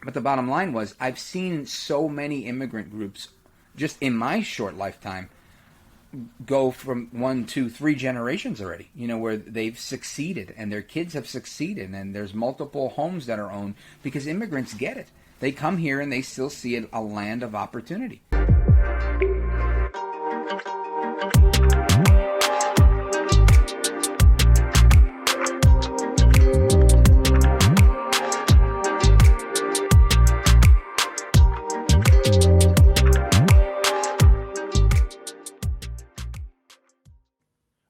But the bottom line was, I've seen so many immigrant groups just in my short lifetime go from 1, 2, 3 generations already, where they've succeeded and their kids have succeeded, and there's multiple homes that are owned because immigrants get it. They come here and they still see it a land of opportunity.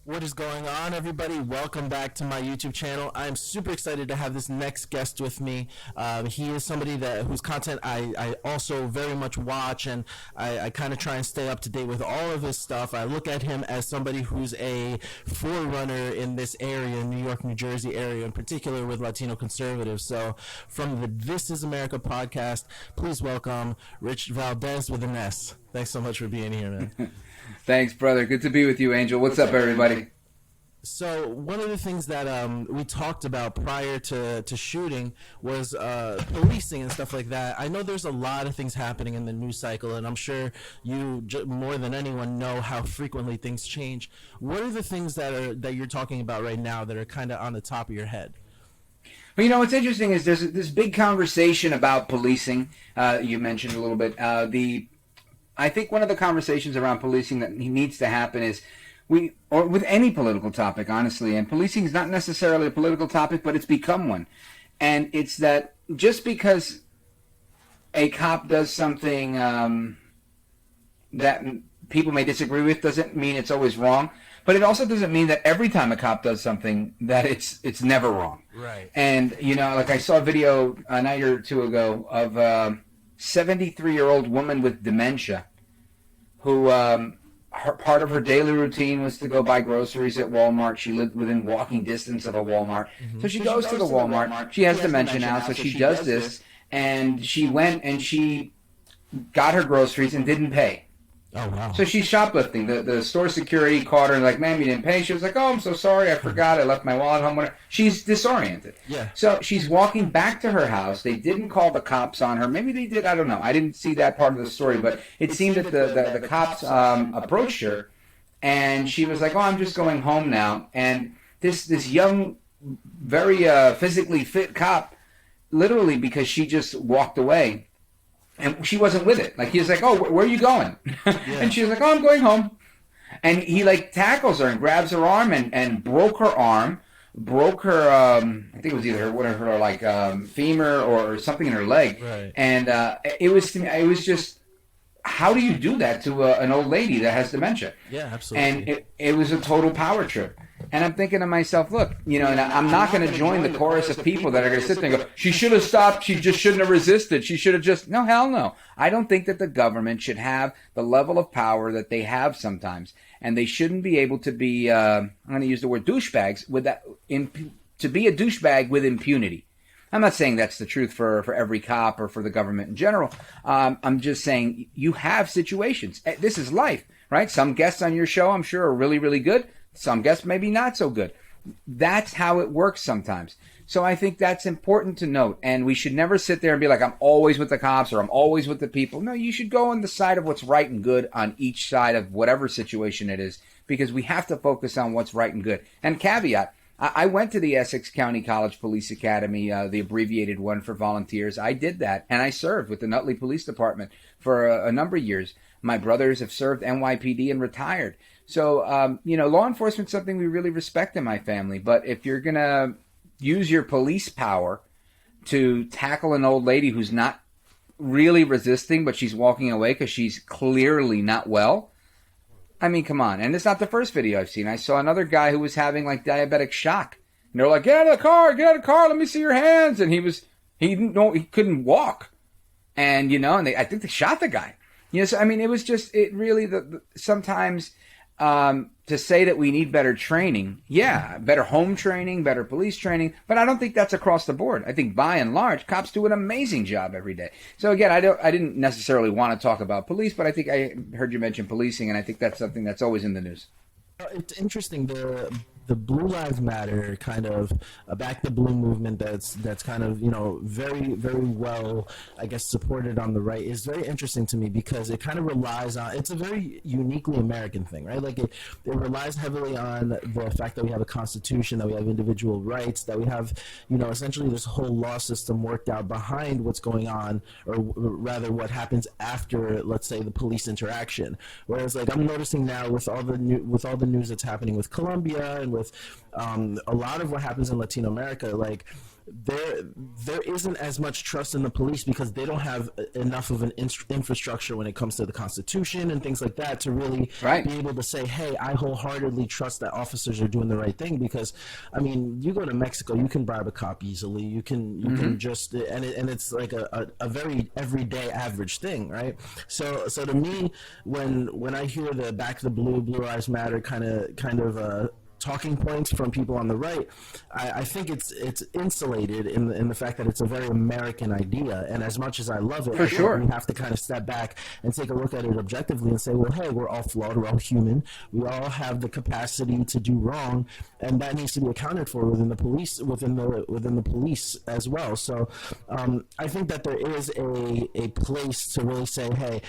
What is going on, everybody? Welcome back to my YouTube channel. I'm super excited to have this next guest with me. He is somebody whose content I also very much watch, and I kind of try and stay up to date with all of his stuff. I look at him as somebody who's a forerunner in this area, New York, New Jersey area, in particular with Latino conservatives. So from the This Is America podcast, please welcome Rich Valdes with an S. Thanks so much for being here, man. Thanks, brother. Good to be with you, Angel. What's up, everybody? So one of the things that we talked about prior to shooting was policing and stuff like that. I know there's a lot of things happening in the news cycle, and I'm sure you more than anyone know how frequently things change. What are the things that you're talking about right now that are kind of on the top of your head? Well, what's interesting is there's this big conversation about policing. You mentioned a little bit. I think one of the conversations around policing that needs to happen is or with any political topic, honestly, and policing is not necessarily a political topic, but it's become one. And it's that just because a cop does something that people may disagree with doesn't mean it's always wrong. But it also doesn't mean that every time a cop does something that it's never wrong. Right. And, like I saw a video a night or two ago of a 73-year-old woman with dementia who part of her daily routine was to go buy groceries at Walmart. She lived within walking distance of a Walmart. Mm-hmm. So she goes to the Walmart. She has dementia now, so she does this. And she went and she got her groceries and didn't pay. Oh, wow. So she's shoplifting. The store security caught her and like, ma'am, you didn't pay. She was like, oh, I'm so sorry. I forgot. I left my wallet home. Whatever. She's disoriented. Yeah. So she's walking back to her house. They didn't call the cops on her. Maybe they did. I don't know. I didn't see that part of the story, but it seemed that the cops approached her, and she was like, oh, I'm just going home now. And this young, very physically fit cop, literally because she just walked away, and she wasn't with it. Like, he was like, oh, where are you going? Yeah. And she was like, oh, I'm going home. And he, like, tackles her and grabs her arm and broke her arm, broke her, I think it was either her femur or something in her leg. Right. And it was just, how do you do that to an old lady that has dementia? Yeah, absolutely. And it was a total power trip. And I'm thinking to myself, look, and I'm not going to join the chorus of people that are going to sit there and go, she should have stopped, she just shouldn't have resisted, she should have just, no, hell no. I don't think that the government should have the level of power that they have sometimes. And they shouldn't be able to be, I'm going to use the word douchebags, to be a douchebag with impunity. I'm not saying that's the truth for every cop or for the government in general. I'm just saying you have situations. This is life, right? Some guests on your show, I'm sure, are really, really good. Some guests maybe not so good. That's how it works sometimes. So I think that's important to note. And we should never sit there and be like, I'm always with the cops or I'm always with the people. No, you should go on the side of what's right and good on each side of whatever situation it is, because we have to focus on what's right and good. And caveat, I went to the Essex County College Police Academy, the abbreviated one for volunteers. I did that, and I served with the Nutley Police Department for a number of years. My brothers have served NYPD and retired. So, law enforcement is something we really respect in my family. But if you're going to use your police power to tackle an old lady who's not really resisting, but she's walking away because she's clearly not well, I mean, come on. And it's not the first video I've seen. I saw another guy who was having like diabetic shock. And they're like, get out of the car, let me see your hands. And he couldn't walk. And, I think they shot the guy. So, I mean, it was just, it really, sometimes to say that we need better training, better home training, better police training, but I don't think that's across the board. I think by and large, cops do an amazing job every day. So again, I didn't necessarily want to talk about police, but I think I heard you mention policing, and I think that's something that's always in the news. It's interesting. the Blue Lives Matter kind of back the blue movement that's kind of very very well, I guess, supported on the right is very interesting to me because it kind of relies on, it's a very uniquely American thing, right? Like it relies heavily on the fact that we have a constitution, that we have individual rights, that we have essentially this whole law system worked out behind what's going on, or rather what happens after, let's say, the police interaction. Whereas like I'm noticing now with all the news that's happening with Colombia and with a lot of what happens in Latino America, like there isn't as much trust in the police because they don't have enough of an infrastructure when it comes to the Constitution and things like that to really Right. be able to say, hey, I wholeheartedly trust that officers are doing the right thing. Because I mean, you go to Mexico, you can bribe a cop easily, you can just and it's like a very everyday average thing, right? So to me, when I hear the Back to the Blue Lives Matter kind of talking points from people on the right, I think it's insulated in the fact that it's a very American idea. And as much as I love it, For sure. we have to kind of step back and take a look at it objectively and say, well, hey, we're all flawed, we're all human, we all have the capacity to do wrong, and that needs to be accounted for within the police, within the police as well. So I think that there is a place to really say, hey,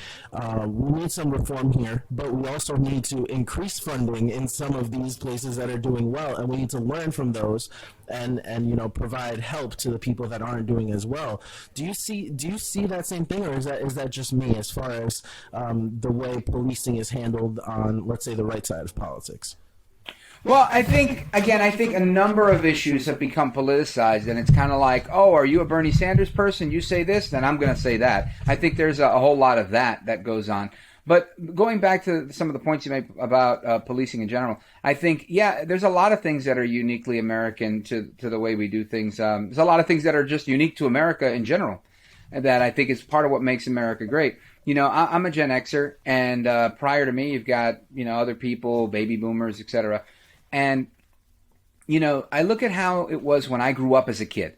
we need some reform here, but we also need to increase funding in some of these places that are doing well, and we need to learn from those and provide help to the people that aren't doing as well. Do you see that same thing, or is that just me as far as the way policing is handled on, let's say, the right side of politics? Well, I think a number of issues have become politicized, and it's kind of like, oh, are you a Bernie Sanders person? You say this, then I'm going to say that. I think there's a whole lot of that goes on. But going back to some of the points you made about policing in general, I think, yeah, there's a lot of things that are uniquely American to the way we do things. There's a lot of things that are just unique to America in general, and that I think is part of what makes America great. I'm a Gen Xer, and prior to me, you've got, other people, baby boomers, etc. And, I look at how it was when I grew up as a kid,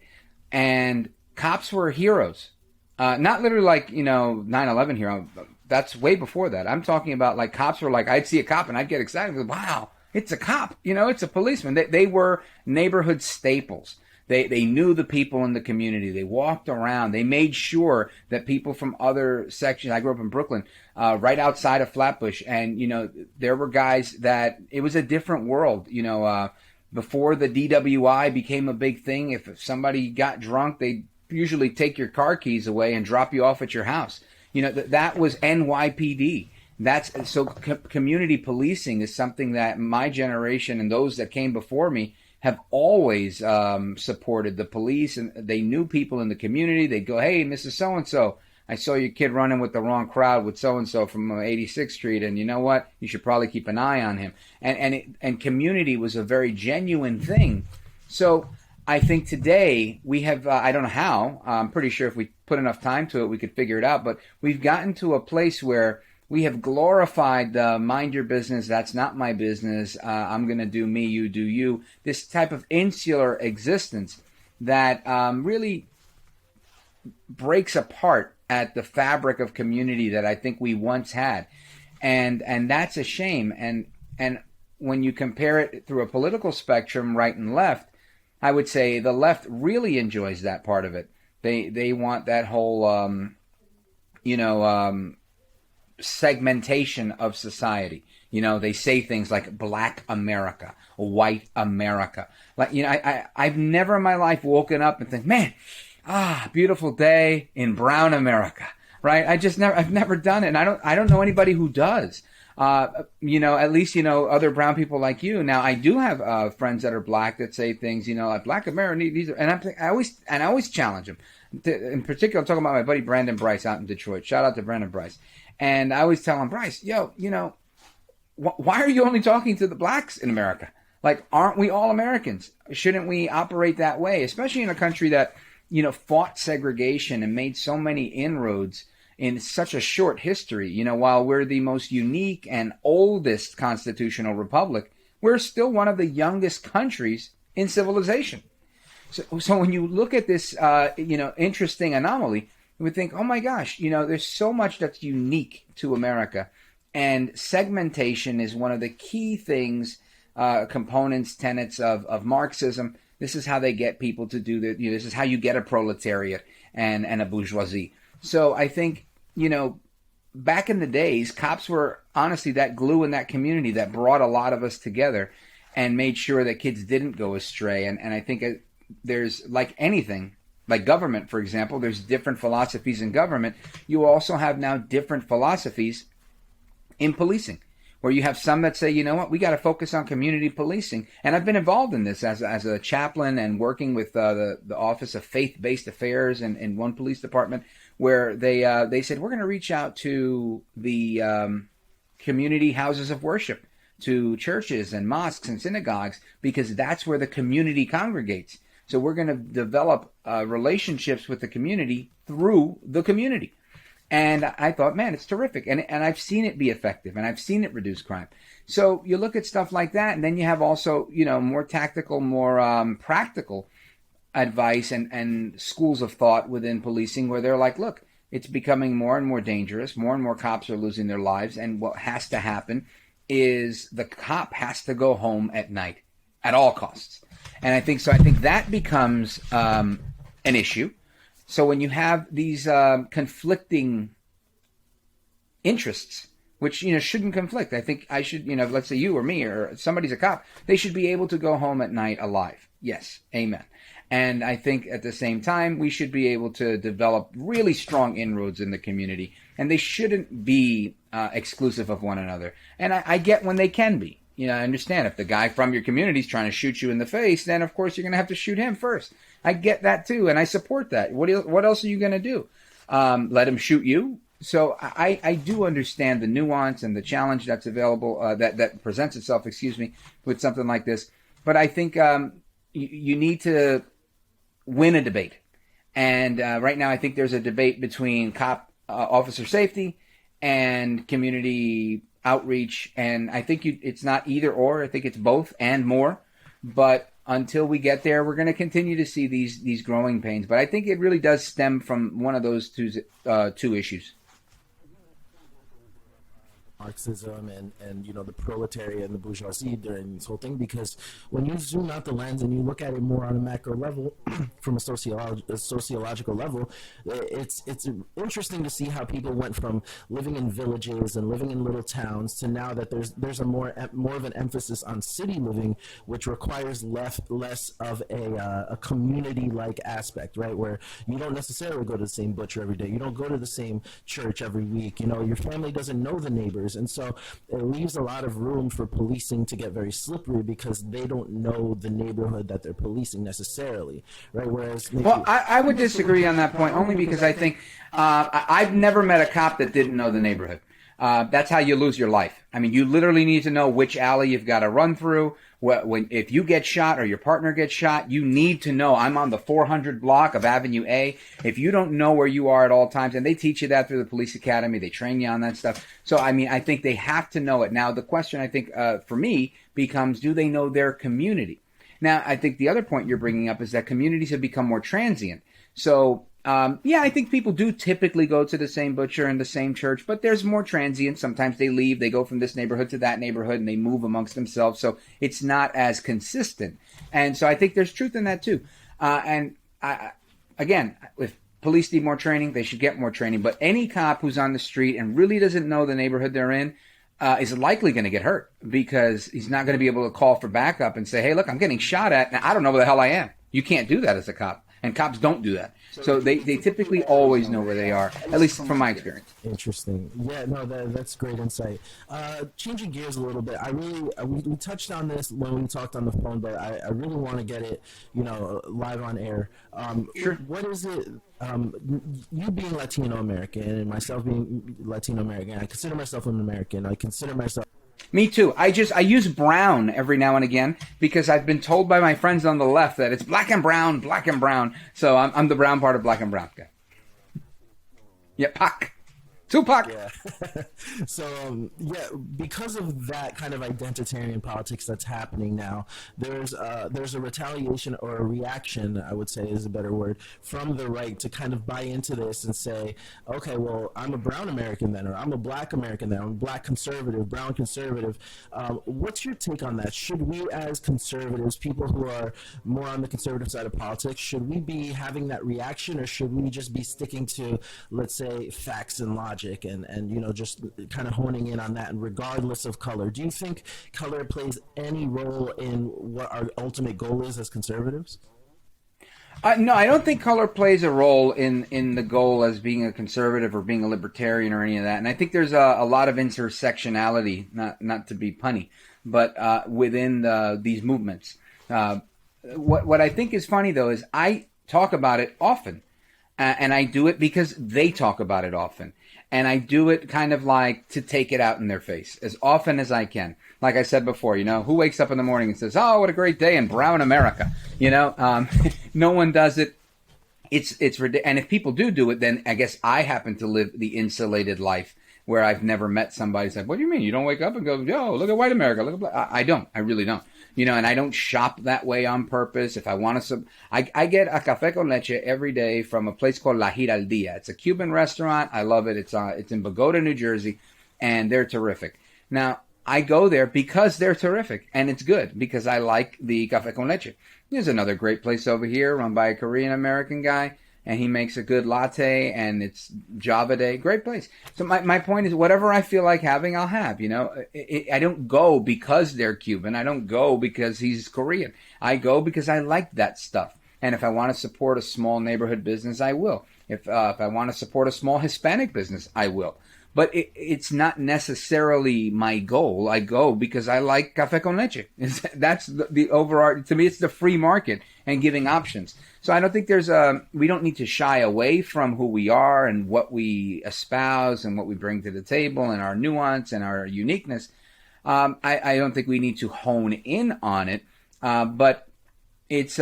and cops were heroes. Not literally like, 9/11 hero. That's way before that. I'm talking about like cops were like, I'd see a cop and I'd get excited. Wow, it's a cop. It's a policeman. They were neighborhood staples. They knew the people in the community. They walked around. They made sure that people from other sections. I grew up in Brooklyn, right outside of Flatbush, and there were guys that it was a different world. Before the DWI became a big thing, if somebody got drunk, they'd usually take your car keys away and drop you off at your house. That was NYPD. Community policing is something that my generation and those that came before me have always supported the police, and they knew people in the community. They'd go, hey, Mrs. So-and-so, I saw your kid running with the wrong crowd with so-and-so from 86th Street, and you know what? You should probably keep an eye on him. And community was a very genuine thing. So I think today we have, I don't know how, I'm pretty sure if we put enough time to it, we could figure it out, but we've gotten to a place where we have glorified the mind your business, that's not my business, I'm going to do me, you do you, this type of insular existence that really breaks apart at the fabric of community that I think we once had. And that's a shame. And when you compare it through a political spectrum, right and left, I would say the left really enjoys that part of it. They want that whole, segmentation of society. They say things like Black America, White America. Like, I've never in my life woken up and think, man, beautiful day in Brown America, right? I've never done it, and I don't know anybody who does. At least, other brown people like you. Now, I do have friends that are black that say things, like Black America, these are, and I always challenge them. In particular, I'm talking about my buddy Brandon Bryce out in Detroit. Shout out to Brandon Bryce. And I always tell him, Bryce, why are you only talking to the blacks in America? Like, aren't we all Americans? Shouldn't we operate that way? Especially in a country that, fought segregation and made so many inroads in such a short history. While we're the most unique and oldest constitutional republic, we're still one of the youngest countries in civilization. So when you look at this, interesting anomaly, you would think, oh my gosh, there's so much that's unique to America. And segmentation is one of the key things components, tenets of Marxism. This is how they get people to do that. This is how you get a proletariat and a bourgeoisie. So I think, back in the days, cops were honestly that glue in that community that brought a lot of us together and made sure that kids didn't go astray. And I think there's, like anything, like government, for example, there's different philosophies in government. You also have now different philosophies in policing, where you have some that say, you know what, we got to focus on community policing. And I've been involved in this as a chaplain and working with the Office of Faith-Based Affairs in one police department, where they said, we're going to reach out to the community houses of worship, to churches and mosques and synagogues, because that's where the community congregates. So we're going to develop relationships with the community through the community. And I thought, man, it's terrific. And I've seen it be effective, and I've seen it reduce crime. So you look at stuff like that, and then you have also, more tactical, more practical advice and schools of thought within policing, where they're like, look, it's becoming more and more dangerous. More and more cops are losing their lives. And what has to happen is the cop has to go home at night at all costs. And I think that becomes an issue. So when you have these conflicting interests, which shouldn't conflict, I think I should, let's say you or me or somebody's a cop, they should be able to go home at night alive. Yes, amen. And I think at the same time, we should be able to develop really strong inroads in the community, and they shouldn't be exclusive of one another. And I get when they can be. I understand if the guy from your community is trying to shoot you in the face, then of course you're going to have to shoot him first. I get that too, and I support that. What else are you going to do? Let him shoot you? So I do understand the nuance and the challenge that's available, that presents itself, with something like this. But I think you need to win a debate. And right now I think there's a debate between cop officer safety and community outreach, and I think it's not either or. I think it's both and more. But until we get there, we're going to continue to see these growing pains. But I think it really does stem from one of those two issues. Marxism and the proletariat and the bourgeoisie during this whole thing, because when you zoom out the lens and you look at it more on a macro level, from a sociological level, it's interesting to see how people went from living in villages and living in little towns to now that there's a more of an emphasis on city living, which requires less of a community-like aspect, right? Where you don't necessarily go to the same butcher every day, you don't go to the same church every week, your family doesn't know the neighbors. And so it leaves a lot of room for policing to get very slippery because they don't know the neighborhood that they're policing necessarily, right? Whereas I would disagree on that point, only because I think I've never met a cop that didn't know the neighborhood. That's how you lose your life. I mean, you literally need to know which alley you've got to run through. If you get shot or your partner gets shot, you need to know, I'm on the 400 block of Avenue A. If you don't know where you are at all times, and they teach you that through the police academy, they train you on that stuff. So, I mean, I think they have to know it. Now, the question, I think, for me becomes, do they know their community? Now, I think the other point you're bringing up is that communities have become more transient. So, I think people do typically go to the same butcher and the same church, but there's more transient. Sometimes they leave, they go from this neighborhood to that neighborhood, and they move amongst themselves. So it's not as consistent. And so I think there's truth in that too. Again, if police need more training, they should get more training. But any cop who's on the street and really doesn't know the neighborhood they're in is likely going to get hurt, because he's not going to be able to call for backup and say, hey, look, I'm getting shot at, and I don't know where the hell I am. You can't do that as a cop. And cops don't do that. So they typically always know where they are, at least from my experience. Interesting. Yeah, no, that's great insight. Changing gears a little bit, we touched on this when we talked on the phone, but I really want to get it, live on air. Sure. What is it, you being Latino American and myself being Latino American, I consider myself an American. I consider myself... Me too. I use brown every now and again because I've been told by my friends on the left that it's black and brown. So I'm the brown part of black and brown guy. Yeah, Pac. Tupac. Yeah. So yeah, because of that kind of identitarian politics that's happening now, there's a retaliation or a reaction, I would say is a better word, from the right to kind of buy into this and say, okay, well, I'm a brown American then, or I'm a black American then, I'm a black conservative, brown conservative. What's your take on that? Should we, as conservatives, people who are more on the conservative side of politics, should we be having that reaction, or should we just be sticking to, let's say, facts and logic? And just kind of honing in on that, and regardless of color, do you think color plays any role in what our ultimate goal is as conservatives? No, I don't think color plays a role in the goal as being a conservative or being a libertarian or any of that. And I think there's a lot of intersectionality, not to be punny, but within these movements. What I think is funny though is I talk about it often, and I do it because they talk about it often. And I do it kind of like to take it out in their face as often as I can. Like I said before, who wakes up in the morning and says, "Oh, what a great day in brown America." No one does it. It's ridiculous. And if people do it, then I guess I happen to live the insulated life where I've never met somebody who's like, "What do you mean? You don't wake up and go, yo, look at white America, look at black." I don't. I really don't. And I don't shop that way on purpose. If I want to, I get a café con leche every day from a place called La Giraldia. It's a Cuban restaurant. I love it. It's in Bogota, New Jersey, and they're terrific. Now, I go there because they're terrific, and it's good because I like the café con leche. There's another great place over here run by a Korean American guy, and he makes a good latte, and it's Java Day. Great place. So my point is, whatever I feel like having, I'll have. I don't go because they're Cuban. I don't go because he's Korean. I go because I like that stuff. And if I want to support a small neighborhood business, I will. If I want to support a small Hispanic business, I will. But it's not necessarily my goal. I go because I like café con leche. That's the overarching. To me, it's the free market and giving options. So I don't think we don't need to shy away from who we are and what we espouse and what we bring to the table and our nuance and our uniqueness. I don't think we need to hone in on it. But it's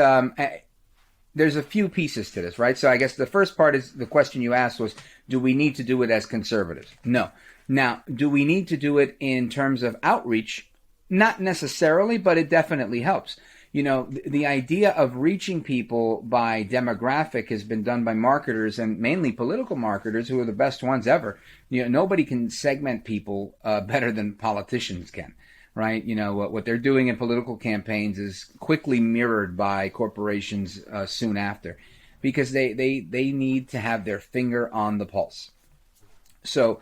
there's a few pieces to this, right? So I guess the first part is the question you asked was, do we need to do it as conservatives? No. Now, do we need to do it in terms of outreach? Not necessarily, but it definitely helps. The idea of reaching people by demographic has been done by marketers, and mainly political marketers, who are the best ones ever. Nobody can segment people better than politicians can, right? What they're doing in political campaigns is quickly mirrored by corporations soon after, because they need to have their finger on the pulse. So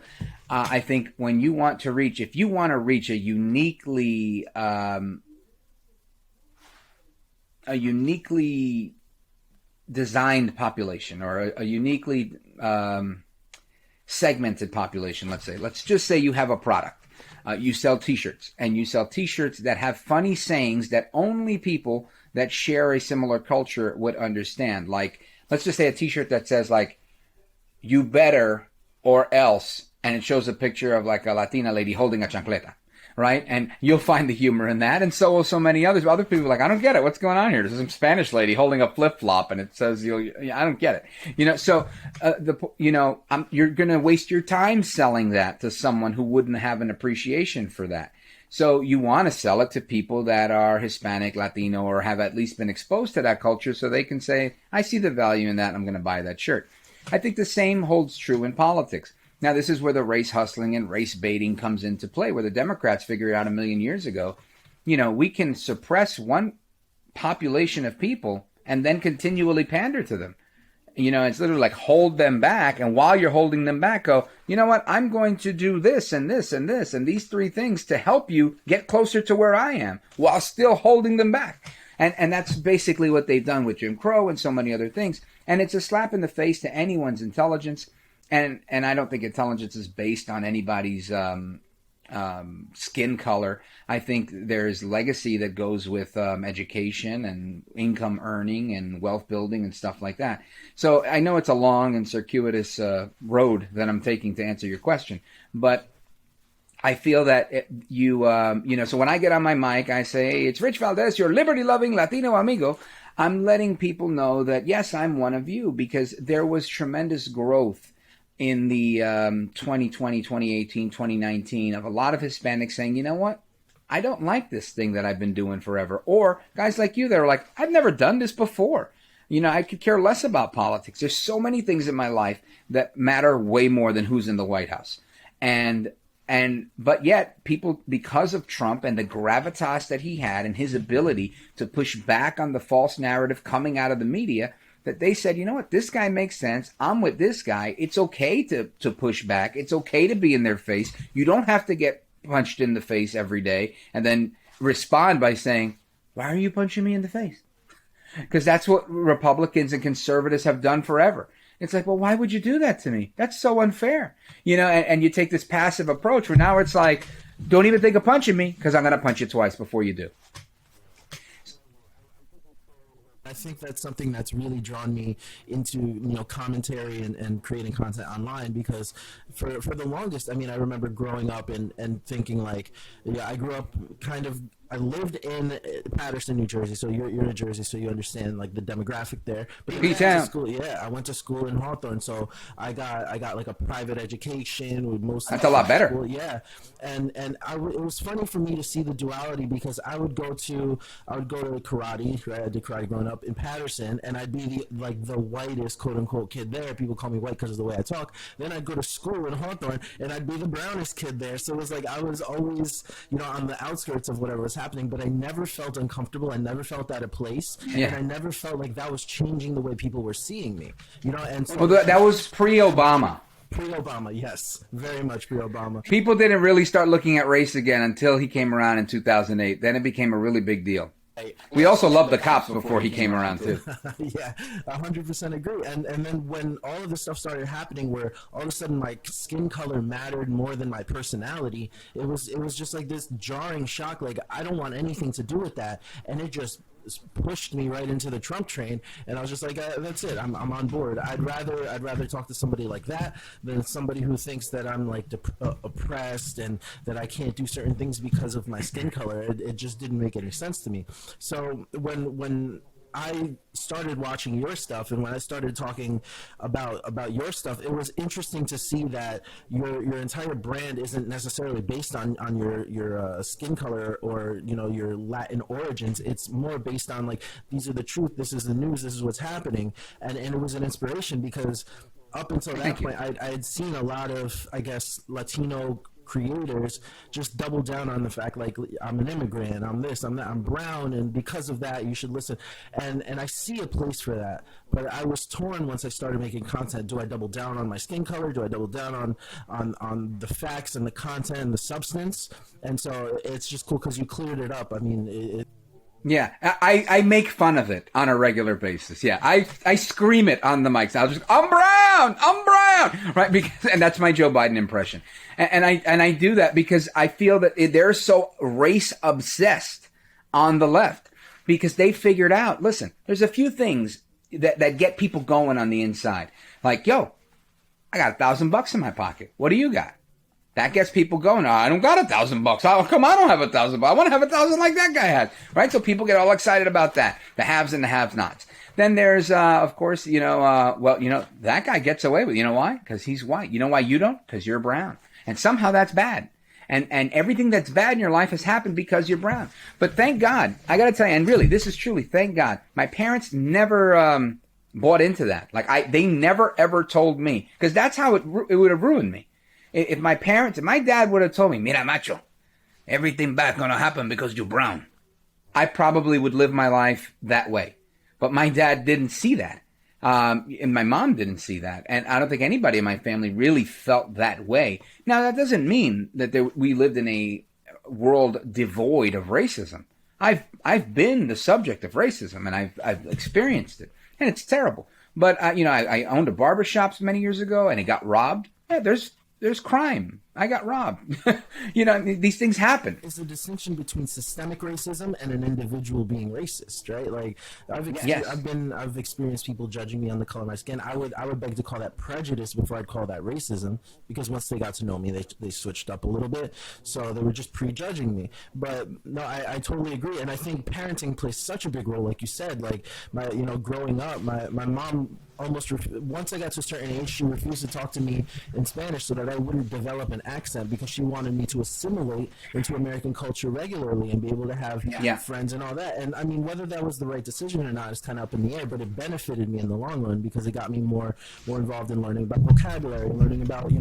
I think when you want to reach, if you want to reach a uniquely designed population, or a uniquely segmented population, let's just say you have a product. You sell T-shirts, and you sell T-shirts that have funny sayings that only people that share a similar culture would understand. Like, let's just say a T-shirt that says, like, "You better or else," and it shows a picture of like a Latina lady holding a chancleta, right? And you'll find the humor in that, and so will so many others. Other people are like, "I don't get it. What's going on here?" There's some Spanish lady holding a flip-flop, and it says, "I don't get it." So you're going to waste your time selling that to someone who wouldn't have an appreciation for that. So you want to sell it to people that are Hispanic, Latino, or have at least been exposed to that culture, so they can say, "I see the value in that. I'm going to buy that shirt." I think the same holds true in politics. Now, this is where the race hustling and race baiting comes into play, where the Democrats figured out 1,000,000 years ago, we can suppress one population of people and then continually pander to them. It's literally like hold them back. And while you're holding them back, go, "You know what? I'm going to do this and this and this and these three things to help you get closer to where I am while still holding them back." And that's basically what they've done with Jim Crow and so many other things. And it's a slap in the face to anyone's intelligence. And I don't think intelligence is based on anybody's skin color. I think there's legacy that goes with education and income earning and wealth building and stuff like that. So I know it's a long and circuitous road that I'm taking to answer your question, but I feel that so when I get on my mic, I say, "Hey, it's Rich Valdes, your liberty-loving Latino amigo." I'm letting people know that, yes, I'm one of you, because there was tremendous growth in the 2020, 2018, 2019 of a lot of Hispanics saying, you know what? I don't like this thing that I've been doing forever. Or guys like you that are like, I've never done this before. You know, I could care less about politics. There's so many things in my life that matter way more than who's in the White House. But yet people, because of Trump and the gravitas that he had and his ability to push back on the false narrative coming out of the media, that they said, you know what, this guy makes sense. I'm with this guy. It's okay to push back. It's okay to be in their face. You don't have to get punched in the face every day and then respond by saying, why are you punching me in the face? Because that's what Republicans and conservatives have done forever. It's like, well, why would you do that to me? That's so unfair. You know, and you take this passive approach where now it's like, don't even think of punching me because I'm going to punch you twice before you do. I think that's something that's really drawn me into, you know, commentary and creating content online, because for the longest, I mean, I remember growing up and thinking like, yeah, I grew up I lived in Paterson, New Jersey, so you're in Jersey, so you understand like the demographic there. But I went to school in Hawthorne, so I got like a private education with most. That's a lot better. School, yeah, and it was funny for me to see the duality, because I would go to karate. Right? I did karate growing up in Paterson, and I'd be the whitest quote unquote kid there. People call me white because of the way I talk. Then I'd go to school in Hawthorne, and I'd be the brownest kid there. So it was like I was always, you know, on the outskirts of whatever was happening, but I never felt uncomfortable. I never felt out of place, and I never felt like that was changing the way people were seeing me. You know, and so that was pre-Obama. Pre-Obama, yes, very much pre-Obama. People didn't really start looking at race again until he came around in 2008. Then it became a really big deal. We also loved the cops before he came around too. Yeah, 100% agree. And then when all of this stuff started happening, where all of a sudden my skin color mattered more than my personality, it was just like this jarring shock. Like, I don't want anything to do with that, and it just pushed me right into the Trump train, and I was just like, that's it. I'm on board. I'd rather talk to somebody like that than somebody who thinks that I'm like oppressed and that I can't do certain things because of my skin color. It just didn't make any sense to me. So when I started watching your stuff, and when I started talking about your stuff, it was interesting to see that your entire brand isn't necessarily based on your skin color or, you know, your Latin origins. It's more based on like, these are the truth, this is the news, this is what's happening, and it was an inspiration, because up until that point, I had seen a lot of, I guess, Latino creators just double down on the fact, like, I'm an immigrant, I'm this, I'm that, I'm brown, and because of that you should listen, and I see a place for that. But I was torn once I started making content. Do I double down on my skin color? Do I double down on the facts and the content and the substance? And so it's just cool because you cleared it up. I mean, yeah, I make fun of it on a regular basis. Yeah, I scream it on the mics. I'll just, I'm brown, right? Because, and that's my Joe Biden impression. And I do that because I feel that they're so race obsessed on the left, because they figured out, listen, there's a few things that get people going on the inside. Like, yo, I got $1,000 in my pocket. What do you got? That gets people going. Oh, I don't got $1,000. How come I don't have $1,000? I want to have 1,000 like that guy has, right? So people get all excited about that. The haves and the have-nots. Then there's, of course, that guy gets away with it. You know why? Because he's white. You know why you don't? Because you're brown. And somehow that's bad. And everything that's bad in your life has happened because you're brown. But thank God, I got to tell you, and really, this is truly, thank God, my parents never bought into that. Like, they never ever told me, because that's how it would have ruined me. If my dad would have told me, mira, macho, everything bad's going to happen because you're brown, I probably would live my life that way. But my dad didn't see that. And my mom didn't see that. And I don't think anybody in my family really felt that way. Now, that doesn't mean that we lived in a world devoid of racism. I've been the subject of racism, and I've experienced it. And it's terrible. But, I owned a barbershop many years ago, and it got robbed. Yeah, there's crime I got robbed. These things happen. It's the distinction between systemic racism and an individual being racist, right? Like Yes. I've experienced people judging me on the color of my skin. I would beg to call that prejudice before I'd call that racism, because once they got to know me, they switched up a little bit, so they were just prejudging me. But no, I totally agree, and I think parenting plays such a big role, like you said. Like growing up, my mom almost once I got to a certain age, she refused to talk to me in Spanish so that I wouldn't develop an accent, because she wanted me to assimilate into American culture regularly and be able to have friends and all that. And I mean, whether that was the right decision or not is kind of up in the air, but it benefited me in the long run, because it got me more involved in learning about vocabulary, learning about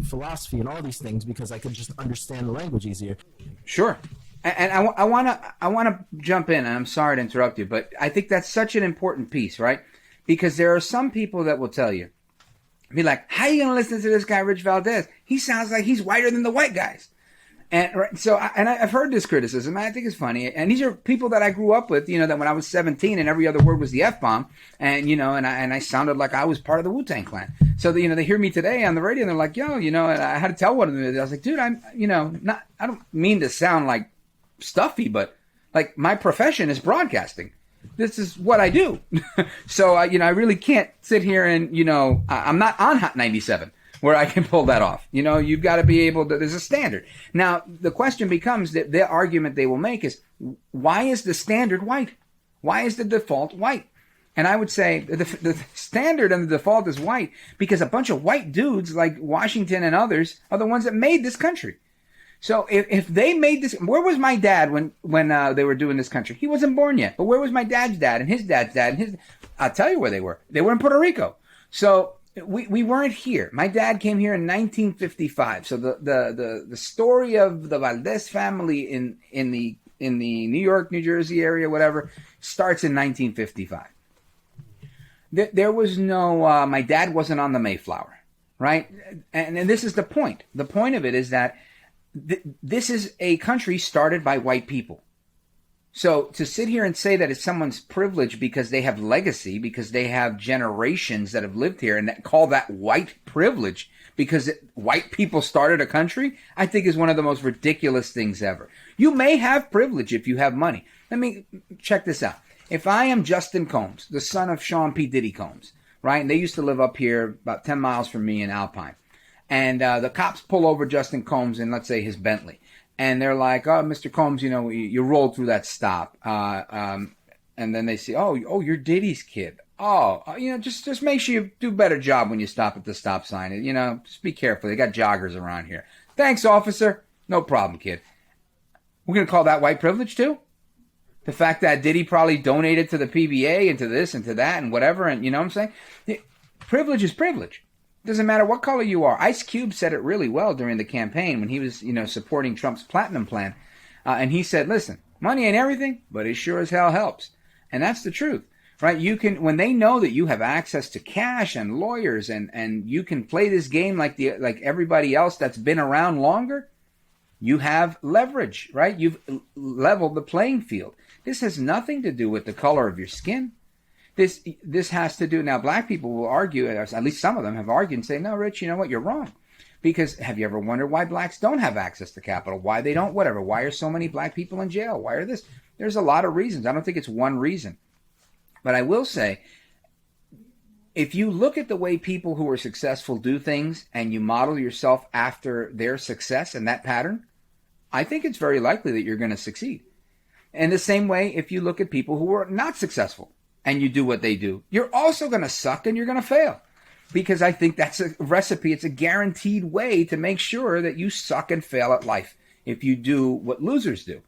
philosophy and all these things, because I could just understand the language easier. Sure. And I wanna jump in, and I'm sorry to interrupt you, but I think that's such an important piece, right? Because there are some people that will tell you, be like, how are you going to listen to this guy, Rich Valdes? He sounds like he's whiter than the white guys. And I've heard this criticism, and I think it's funny. And these are people that I grew up with, that when I was 17 and every other word was the F-bomb, and I sounded like I was part of the Wu-Tang Clan. So, they hear me today on the radio, and they're like, and I had to tell one of them, I was like, dude, I don't mean to sound like stuffy, but like my profession is broadcasting. This is what I do. So, I really can't sit here and, I'm not on Hot 97 where I can pull that off. You've got to be able to, there's a standard. Now, the question becomes that the argument they will make is, why is the standard white? Why is the default white? And I would say the standard and the default is white because a bunch of white dudes like Washington and others are the ones that made this country. So if they made this, where was my dad when they were doing this country? He wasn't born yet. But where was my dad's dad and his dad's dad and his? I'll tell you where they were. They were in Puerto Rico. So we weren't here. My dad came here in 1955. So the story of the Valdes family in the New York, New Jersey area, whatever, starts in 1955. There was no. My dad wasn't on the Mayflower, right? And this is the point. The point of it is that. This is a country started by white people. So to sit here and say that it's someone's privilege because they have legacy, because they have generations that have lived here, and call that white privilege because white people started a country, I think is one of the most ridiculous things ever. You may have privilege if you have money. Let me check this out. If I am Justin Combs, the son of Sean P. Diddy Combs, right? And they used to live up here about 10 miles from me in Alpine. And the cops pull over Justin Combs in, let's say, his Bentley. And they're like, oh, Mr. Combs, you rolled through that stop. And then they say, oh, you're Diddy's kid. Oh, just make sure you do a better job when you stop at the stop sign. Just be careful. They got joggers around here. Thanks, officer. No problem, kid. We're going to call that white privilege, too? The fact that Diddy probably donated to the PBA and to this and to that and whatever. And you know what I'm saying? Privilege is privilege. Doesn't matter what color you are. Ice Cube said it really well during the campaign when he was, supporting Trump's platinum plan. And he said, listen, money ain't everything, but it sure as hell helps. And that's the truth, right? When they know that you have access to cash and lawyers and you can play this game like everybody else that's been around longer, you have leverage, right? You've leveled the playing field. This has nothing to do with the color of your skin. This has to do, now black people will argue, at least some of them have argued and say, no, Rich, you know what, you're wrong. Because have you ever wondered why blacks don't have access to capital? Why they don't, whatever. Why are so many black people in jail? Why are this? There's a lot of reasons. I don't think it's one reason. But I will say, if you look at the way people who are successful do things and you model yourself after their success and that pattern, I think it's very likely that you're going to succeed. And the same way, if you look at people who are not successful, and you do what they do, you're also going to suck and you're going to fail. Because I think that's a recipe. It's a guaranteed way to make sure that you suck and fail at life if you do what losers do.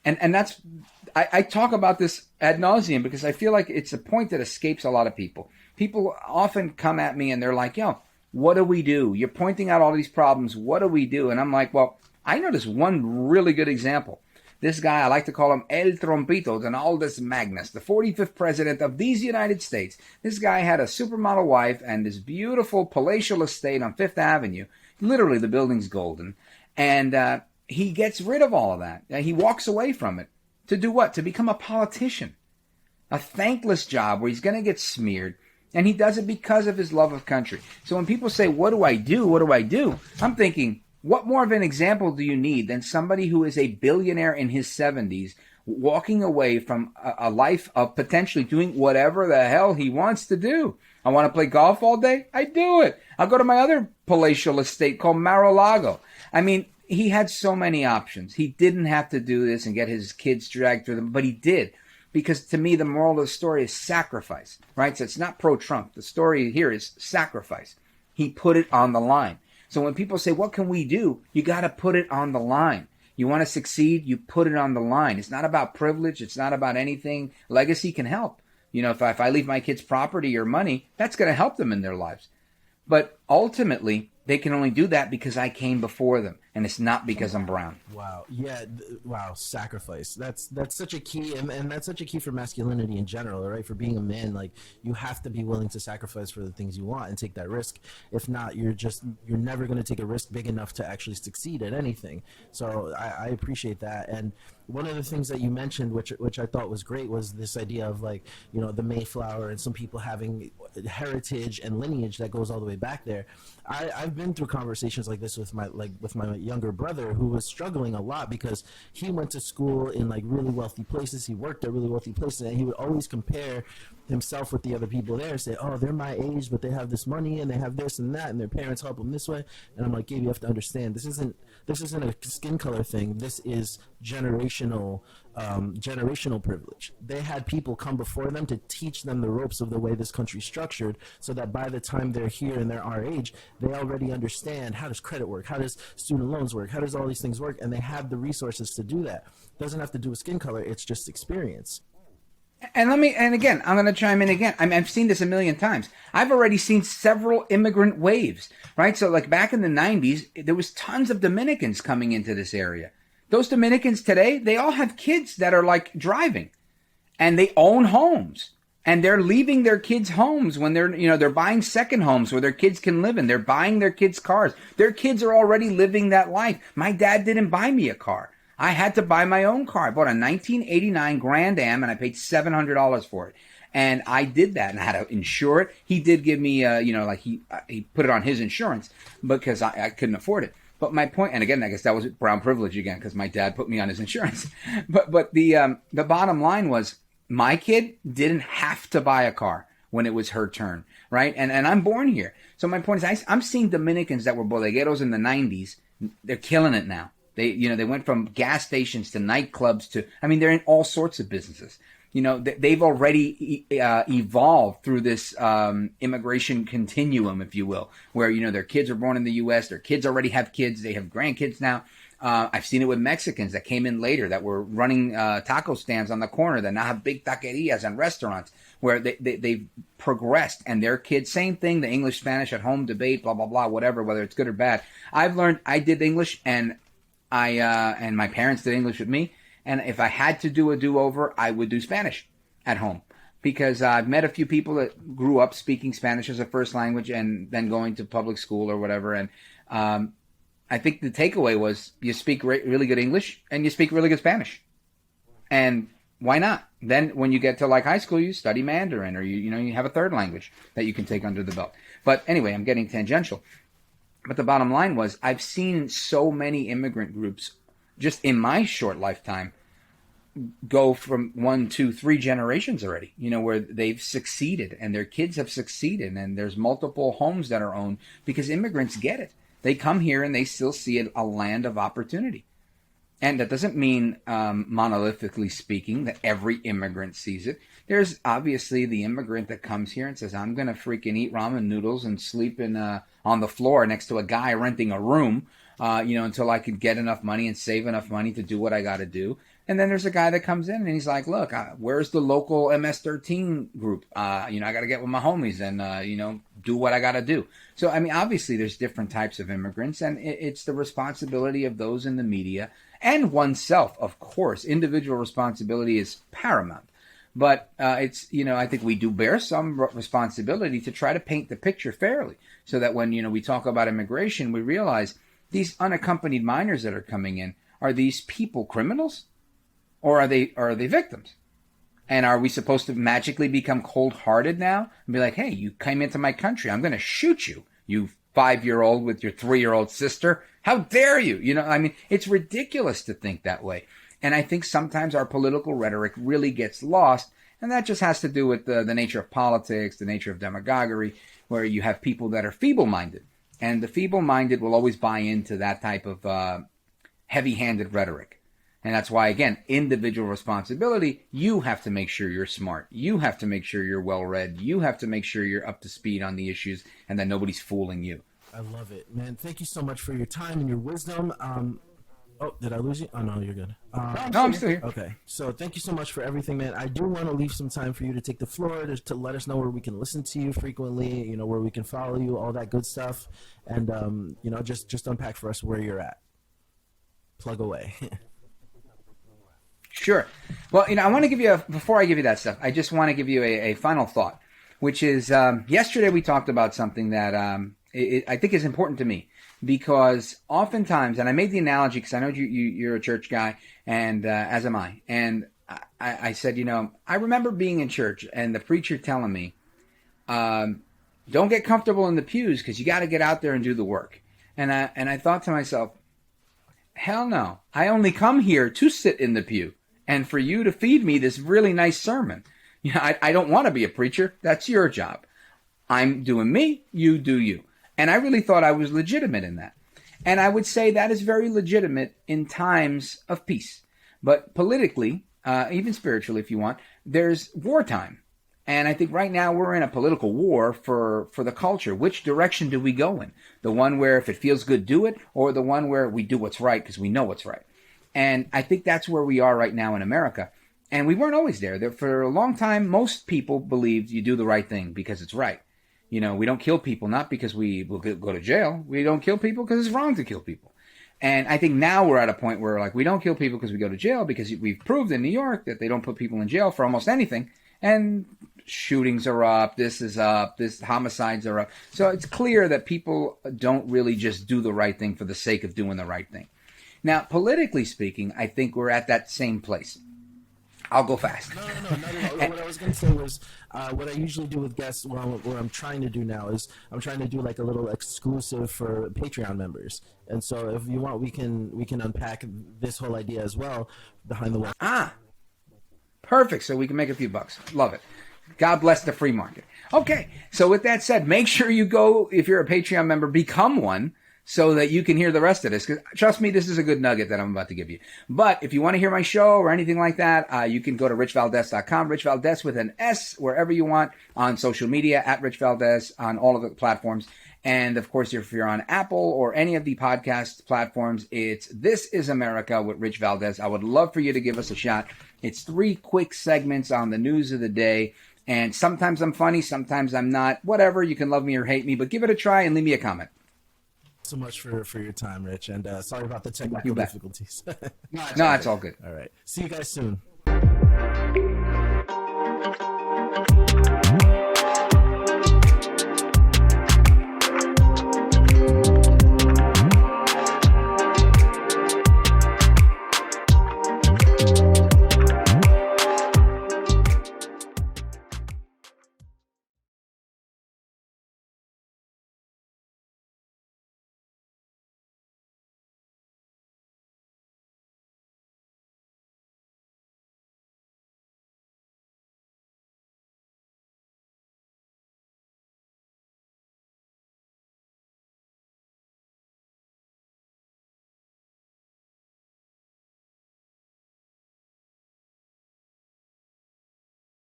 And that's, I talk about this ad nauseum because I feel like it's a point that escapes a lot of people. People often come at me and they're like, what do we do? You're pointing out all these problems. What do we do? And I'm like, well, I know this one really good example. This guy, I like to call him El Trompito, Donaldus Magnus, the 45th president of these United States. This guy had a supermodel wife and this beautiful palatial estate on Fifth Avenue. Literally, the building's golden. And he gets rid of all of that. He walks away from it. To do what? To become a politician. A thankless job where he's going to get smeared. And he does it because of his love of country. So when people say, what do I do? What do I do? I'm thinking, What more of an example do you need than somebody who is a billionaire in his 70s walking away from a life of potentially doing whatever the hell he wants to do? I want to play golf all day? I do it. I'll go to my other palatial estate called Mar-a-Lago. I mean, he had so many options. He didn't have to do this and get his kids dragged through them, but he did. Because to me, the moral of the story is sacrifice, right? So it's not pro-Trump. The story here is sacrifice. He put it on the line. So when people say, what can we do? You got to put it on the line. You want to succeed, you put it on the line. It's not about privilege. It's not about anything. Legacy can help. You know, if I leave my kids property or money, that's going to help them in their lives. But ultimately, they can only do that because I came before them, and it's not because I'm brown. Wow. Yeah. Wow. Sacrifice. That's such a key, and that's such a key for masculinity in general, right? For being a man, like, you have to be willing to sacrifice for the things you want and take that risk. If not, you're never going to take a risk big enough to actually succeed at anything. So I appreciate that. And one of the things that you mentioned, which I thought was great, was this idea of, like, you know, the Mayflower and some people having heritage and lineage that goes all the way back there. I've been through conversations like this with my younger brother, who was struggling a lot because he went to school in, like, really wealthy places. He worked at really wealthy places, and he would always compare himself with the other people there, say, oh, they're my age, but they have this money and they have this and that, and their parents help them this way. And I'm like, Gabe, you have to understand, this isn't a skin color thing. This is generational privilege. They had people come before them to teach them the ropes of the way this country's structured, so that by the time they're here and they're our age, they already understand, how does credit work, how does student loans work, how does all these things work, and they have the resources to do that. It doesn't have to do with skin color, it's just experience. And again, I'm going to chime in again. I mean, I've seen this a million times. I've already seen several immigrant waves, right? So, like, back in the 90s, there was tons of Dominicans coming into this area. Those Dominicans today, they all have kids that are, like, driving, and they own homes, and they're leaving their kids' homes when they're buying second homes where their kids can live in. They're buying their kids' cars. Their kids are already living that life. My dad didn't buy me a car. I had to buy my own car. I bought a 1989 Grand Am, and I paid $700 for it. And I did that, and I had to insure it. He did give me, he put it on his insurance because I couldn't afford it. But my point, and again, I guess that was brown privilege again, because my dad put me on his insurance. But the bottom line was, my kid didn't have to buy a car when it was her turn, right? And I'm born here. So my point is, I'm seeing Dominicans that were bodegueros in the 90s. They're killing it now. They went from gas stations to nightclubs to, I mean, they're in all sorts of businesses. You know, they've already evolved through this immigration continuum, if you will, where, you know, their kids are born in the U.S., their kids already have kids, they have grandkids now. I've seen it with Mexicans that came in later that were running taco stands on the corner that now have big taquerias and restaurants where they've progressed, and their kids, same thing, the English, Spanish at home debate, blah, blah, blah, whatever, whether it's good or bad. I've learned, I did English, and and my parents did English with me. And if I had to do a do-over, I would do Spanish at home, because I've met a few people that grew up speaking Spanish as a first language and then going to public school or whatever. And I think the takeaway was, you speak really good English and you speak really good Spanish. And why not? Then when you get to, like, high school, you study Mandarin, or you have a third language that you can take under the belt. But anyway, I'm getting tangential. But the bottom line was, I've seen so many immigrant groups just in my short lifetime go from 1, 2, 3 generations already, where they've succeeded and their kids have succeeded, and there's multiple homes that are owned because immigrants get it. They come here and they still see it a land of opportunity. And that doesn't mean, monolithically speaking, that every immigrant sees it. There's obviously the immigrant that comes here and says, I'm going to freaking eat ramen noodles and sleep on the floor next to a guy renting a room, until I could get enough money and save enough money to do what I got to do. And then there's a guy that comes in and he's like, look, where's the local MS-13 group? I got to get with my homies and, do what I got to do. So, I mean, obviously there's different types of immigrants, and it's the responsibility of those in the media and oneself, of course. Individual responsibility is paramount. But it's, I think we do bear some responsibility to try to paint the picture fairly, so that when, we talk about immigration, we realize these unaccompanied minors that are coming in, are these people criminals, or are they victims? And are we supposed to magically become cold-hearted now and be like, hey, you came into my country, I'm going to shoot you, you 5-year-old with your 3-year-old sister? How dare you? You know, I mean, it's ridiculous to think that way. And I think sometimes our political rhetoric really gets lost. And that just has to do with the nature of politics, the nature of demagoguery, where you have people that are feeble-minded. And the feeble-minded will always buy into that type of heavy-handed rhetoric. And that's why, again, individual responsibility, you have to make sure you're smart. You have to make sure you're well-read. You have to make sure you're up to speed on the issues and that nobody's fooling you. I love it, man. Thank you so much for your time and your wisdom. Oh, did I lose you? Oh, no, you're good. No, I'm still here. Okay. So thank you so much for everything, man. I do want to leave some time for you to take the floor to let us know where we can listen to you frequently, you know, where we can follow you, all that good stuff. And, you know, just unpack for us where you're at. Plug away. Sure. Well, you know, I want to give you before I give you that stuff, I just want to give you a final thought, which is yesterday we talked about something that I think is important to me. Because oftentimes, and I made the analogy because I know you're a church guy, and as am I. And I said, you know, I remember being in church and the preacher telling me, don't get comfortable in the pews because you got to get out there and do the work. And I thought to myself, hell no. I only come here to sit in the pew and for you to feed me this really nice sermon. You know, I don't want to be a preacher. That's your job. I'm doing me, you do you. And I really thought I was legitimate in that. And I would say that is very legitimate in times of peace. But politically, even spiritually if you want, there's wartime. And I think right now we're in a political war for the culture. Which direction do we go in? The one where if it feels good, do it, or the one where we do what's right because we know what's right? And I think that's where we are right now in America. And we weren't always there. For a long time, most people believed you do the right thing because it's right. You know, we don't kill people not because we will go to jail. We don't kill people because it's wrong to kill people. And I think now we're at a point where, like, we don't kill people because we go to jail because we've proved in New York that they don't put people in jail for almost anything. And shootings are up, this homicides are up. So it's clear that people don't really just do the right thing for the sake of doing the right thing. Now, politically speaking, I think we're at that same place. I'll go fast. No, not at all. What I was going to say was what I usually do with guests, what I'm trying to do now is I'm trying to do like a little exclusive for Patreon members. And so if you want, we can unpack this whole idea as well behind the wall. Perfect. So we can make a few bucks. Love it. God bless the free market. Okay. So with that said, make sure you go, if you're a Patreon member, become one, so that you can hear the rest of this. Because trust me, this is a good nugget that I'm about to give you. But if you want to hear my show or anything like that, you can go to richvaldes.com, Rich Valdes with an S, wherever you want, on social media, at Rich Valdes, on all of the platforms. And of course, if you're on Apple or any of the podcast platforms, it's This is America with Rich Valdes. I would love for you to give us a shot. It's 3 quick segments on the news of the day. And sometimes I'm funny, sometimes I'm not. Whatever, you can love me or hate me, but give it a try and leave me a comment. So much for your time, Rich, and sorry about the technical difficulties. No, it's all good. All right. See you guys soon.